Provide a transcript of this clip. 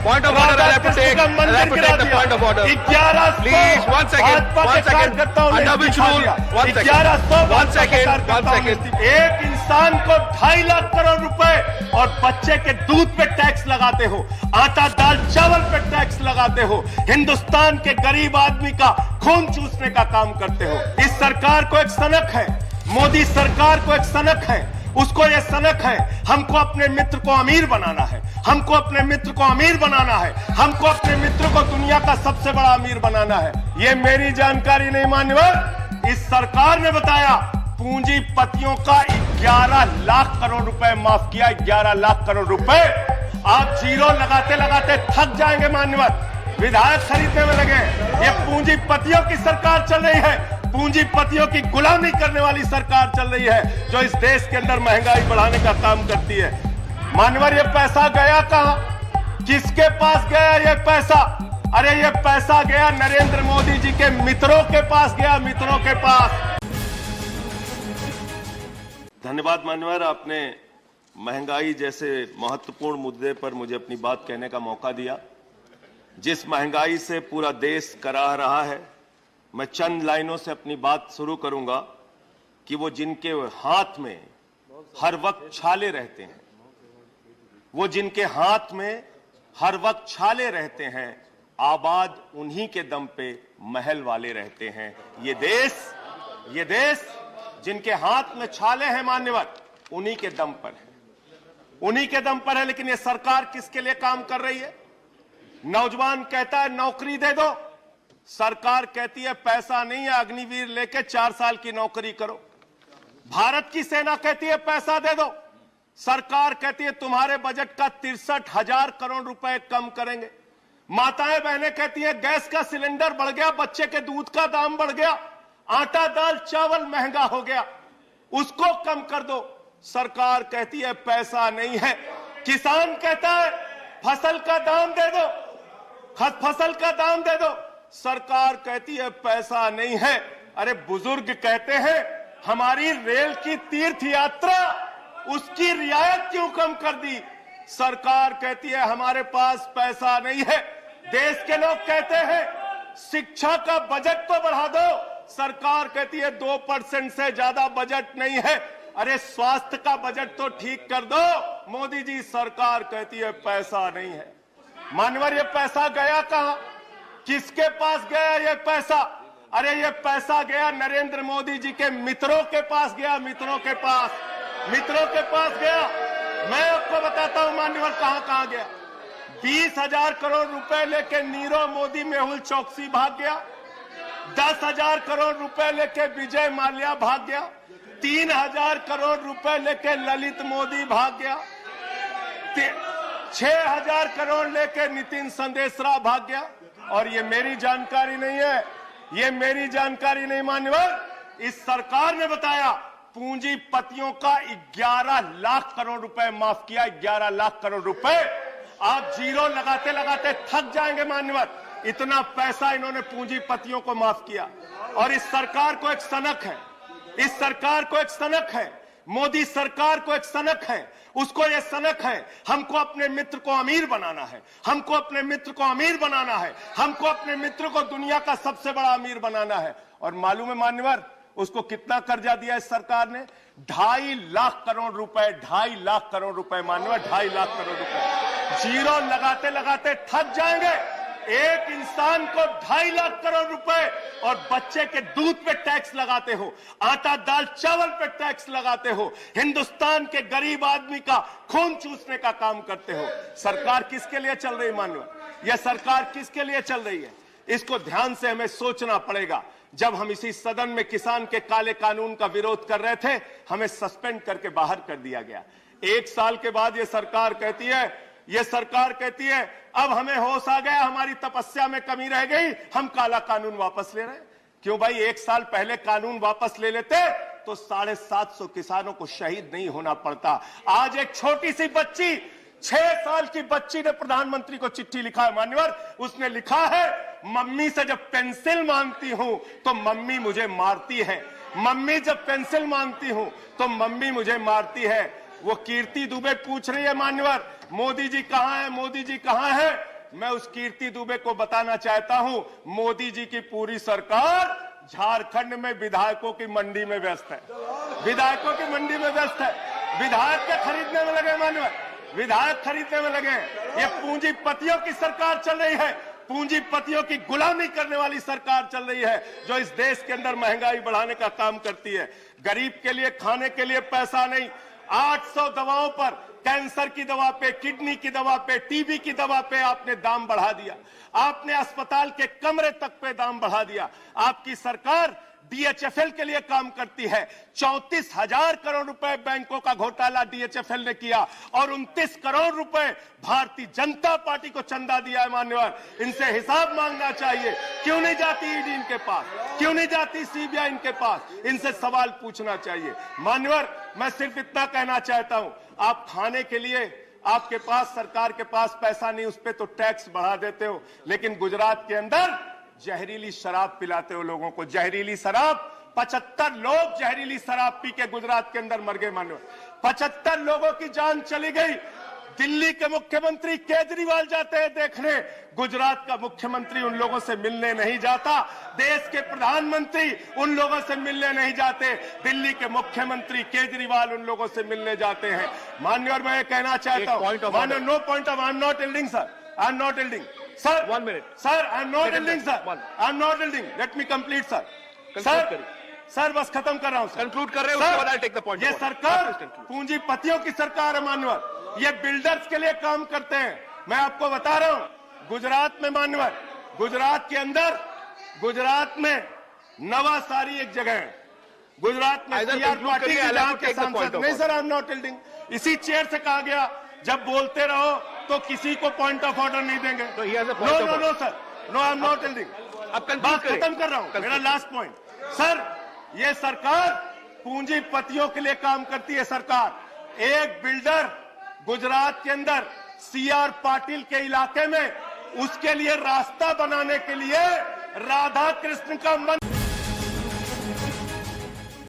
Point of order. I'll have to take the point of order. 1100 Please, one second. Under which rule? One second. एक इंसान को 2.5 लाख करोड़ रुपए और बच्चे के दूध पे टैक्स लगाते हो, आटा दाल चावल पे टैक्स लगाते हो, हिंदुस्तान के गरीब आदमी का खून चूसने का काम करते हो। इस सरकार को एक सनक है, मोदी सरकार को एक सनक है, उसको ये सनक है हमको अपने मित्र को अमीर बनाना है, हमको अपने मित्र को अमीर बनाना है, हमको अपने मित्र को दुनिया का सबसे बड़ा अमीर बनाना है। ये मेरी जानकारी नहीं मान्यवर, इस सरकार ने बताया पूंजीपतियों का 11 लाख करोड़ रुपए माफ किया। 11 लाख करोड़ रुपए आप जीरो लगाते लगाते थक जाएंगे मान्यवर, विधायक खरीदने में लगे। ये पूंजीपतियों की सरकार चल रही है, पूंजीपतियों की गुलामी करने वाली सरकार चल रही है जो इस देश के अंदर महंगाई बढ़ाने का काम करती है। मान्यवर ये पैसा गया कहां, किसके पास गया ये पैसा? अरे ये पैसा गया नरेंद्र मोदी जी के मित्रों के पास गया, मित्रों के पास। धन्यवाद मान्यवर, आपने महंगाई जैसे महत्वपूर्ण मुद्दे पर मुझे अपनी बात कहने का मौका दिया। जिस महंगाई से पूरा देश कराह रहा है, मैं चंद लाइनों से अपनी बात शुरू करूंगा कि वो जिनके हाथ में हर वक्त छाले रहते हैं, वो जिनके हाथ में हर वक्त छाले रहते हैं, आबाद उन्हीं के दम पे महल वाले रहते हैं। ये देश जिनके हाथ में छाले हैं मान्यवर, उन्हीं के दम पर है, उन्हीं के दम पर है। लेकिन ये सरकार किसके लिए काम कर रही है? नौजवान कहता है नौकरी दे दो, सरकार कहती है पैसा नहीं है, अग्निवीर लेके 4 साल की नौकरी करो। भारत की सेना कहती है पैसा दे दो, सरकार कहती है तुम्हारे बजट का 63,000 करोड़ रुपए कम करेंगे। माताएं बहनें कहती है गैस का सिलेंडर बढ़ गया, बच्चे के दूध का दाम बढ़ गया, आटा दाल चावल महंगा हो गया, उसको कम कर दो, सरकार कहती है पैसा नहीं है। किसान कहता है फसल का दाम दे दो, फसल का दाम दे दो, सरकार कहती है पैसा नहीं है। अरे बुजुर्ग कहते हैं हमारी रेल की तीर्थ यात्रा, उसकी रियायत क्यों कम कर दी? सरकार कहती है हमारे पास पैसा नहीं है। देश के लोग कहते हैं शिक्षा का बजट तो बढ़ा दो, सरकार कहती है 2% से ज्यादा बजट नहीं है। अरे स्वास्थ्य का बजट तो ठीक कर दो, मोदी जी सरकार कहती है पैसा नहीं है। मान्यवर ये पैसा गया कहां, किसके पास गया ये पैसा? अरे ये पैसा गया नरेंद्र मोदी जी के मित्रों के पास गया, मित्रों के पास गया। मैं आपको बताता हूं मान्यवर कहां कहां गया। 20,000 करोड़ रुपए लेके नीरव मोदी मेहुल चौकसी भाग गया, 10,000 करोड़ रुपए लेके विजय माल्या भाग गया, 3,000 करोड़ रुपए लेके ललित मोदी भाग गया, 6,000 करोड़ लेके नितिन संदेशरा भाग गया। और ये मेरी जानकारी नहीं है, ये मेरी जानकारी नहीं मान्यवर, इस सरकार ने बताया पूंजीपतियों का 11 लाख करोड़ रुपए माफ किया। 11 लाख करोड़ रुपए आप जीरो लगाते लगाते थक जाएंगे मान्यवर, इतना पैसा इन्होंने पूंजीपतियों को माफ किया। और इस सरकार को एक सनक है, इस सरकार को एक सनक है, मोदी सरकार को एक सनक है, उसको ये सनक है हमको अपने मित्र को अमीर बनाना है, हमको अपने मित्र को अमीर बनाना है, हमको अपने मित्र को दुनिया का सबसे बड़ा अमीर बनाना है। और मालूम है मान्यवर उसको कितना कर्जा दिया इस सरकार ने? 2.5 लाख करोड़ रुपए, 2.5 लाख करोड़ रुपए मान्यवर, 2.5 लाख करोड़ रुपए। जीरो लगाते लगाते थक जाएंगे। एक इंसान को 2.5 लाख करोड़ रुपए और बच्चे के दूध पे टैक्स लगाते हो, आटा दाल चावल पे टैक्स लगाते हो, हिंदुस्तान के गरीब आदमी का खून चूसने का काम करते हो। सरकार किसके लिए चल रही मान्यवर? यह सरकार किसके लिए चल रही है? इसको ध्यान से हमें सोचना पड़ेगा। जब हम इसी सदन में किसान के काले कानून का विरोध कर रहे थे, हमें सस्पेंड करके बाहर कर दिया गया। 1 साल के बाद ये सरकार कहती है अब हमें होश आ गया, हमारी तपस्या में कमी रह गई, हम काला कानून वापस ले रहे हैं। क्यों भाई? 1 साल पहले कानून वापस ले लेते तो 750 किसानों को शहीद नहीं होना पड़ता। आज एक छोटी सी बच्ची, 6 साल की बच्ची ने प्रधानमंत्री को चिट्ठी लिखा है मान्यवर। उसने लिखा है मम्मी से जब पेंसिल मांगती हूं तो मम्मी मुझे मारती है, मम्मी जब पेंसिल मांगती हूं तो मम्मी मुझे मारती है। वो कीर्ति दुबे पूछ रही है मान्यवर मोदी जी कहां है, मोदी जी कहां है? मैं उस कीर्ति दुबे को बताना चाहता हूं, मोदी जी की पूरी सरकार झारखंड में विधायकों की मंडी में व्यस्त है, विधायकों की मंडी में व्यस्त है। विधायक के खरीदने में लगे मानव, विधायक खरीदने में लगे। ये पूंजीपतियों की सरकार चल रही है, पूंजीपतियों की गुलामी करने वाली सरकार चल रही है, जो इस देश के अंदर महंगाई बढ़ाने का काम करती है। गरीब के लिए खाने के लिए पैसा नहीं, 800 दवाओं पर, कैंसर की दवा पे, किडनी की दवा पे, टीबी की दवा पे आपने दाम बढ़ा दिया। आपने अस्पताल के कमरे तक पे दाम बढ़ा दिया। आपकी सरकार डीएचएफएल के लिए काम करती है। 34,000 करोड़ रुपए बैंकों का घोटाला डीएचएफएल ने किया और 29 करोड़ रुपए भारतीय जनता पार्टी को चंदा दिया है। मान्यवर, इनसे हिसाब मांगना चाहिए। क्यों नहीं जाती ईडी इनके पास, क्यों नहीं जाती सीबीआई इनके पास? इनसे सवाल पूछना चाहिए। मान्यवर, मैं सिर्फ इतना कहना चाहता हूं, आप खाने के लिए आपके पास, सरकार के पास पैसा नहीं, उस पर तो टैक्स बढ़ा देते हो, लेकिन गुजरात के अंदर जहरीली शराब पिलाते हो लोगों को। जहरीली शराब, 75 लोग जहरीली शराब पी के गुजरात के अंदर मर गए। मानो 75 लोगों की जान चली गई। दिल्ली के मुख्यमंत्री केजरीवाल जाते हैं देखने, गुजरात का मुख्यमंत्री उन लोगों से मिलने नहीं जाता। देश के प्रधानमंत्री उन लोगों से मिलने नहीं जाते, दिल्ली के मुख्यमंत्री केजरीवाल उन लोगों से मिलने जाते हैं। माननीय, मैं ये कहना चाहता हूं, माननीय, no point of, I am not yielding sir, I am not yielding sir, 1 minute, sir, I am not yielding, sir, I am not yielding, let me complete, sir, sir बस खत्म कर रहा हूं, कंक्लूड कर रहे हैं, उसके बाद आई टेक द पॉइंट। ये सरकार पूंजीपतियों की सरकार है मान्यवर, ये बिल्डर्स के लिए काम करते हैं। मैं आपको बता रहा हूं, गुजरात में मान्यवर, गुजरात के अंदर, गुजरात में नवासारी एक जगह है, गुजरात में सीआर पार्टी के सांसद, नहीं sir, I am not yielding, इसी चेयर से कहा गया जब बोलते रहो तो किसी को पॉइंट ऑफ ऑर्डर नहीं देंगे। No sir, no, I am not yielding. अब बात खत्म कर रहा हूं, मेरा लास्ट पॉइंट। सर, ये सरकार पूंजीपतियों के लिए काम करती है। सरकार, एक बिल्डर गुजरात के अंदर सीआर पाटिल के इलाके में, उसके लिए रास्ता बनाने के लिए राधा कृष्ण का मन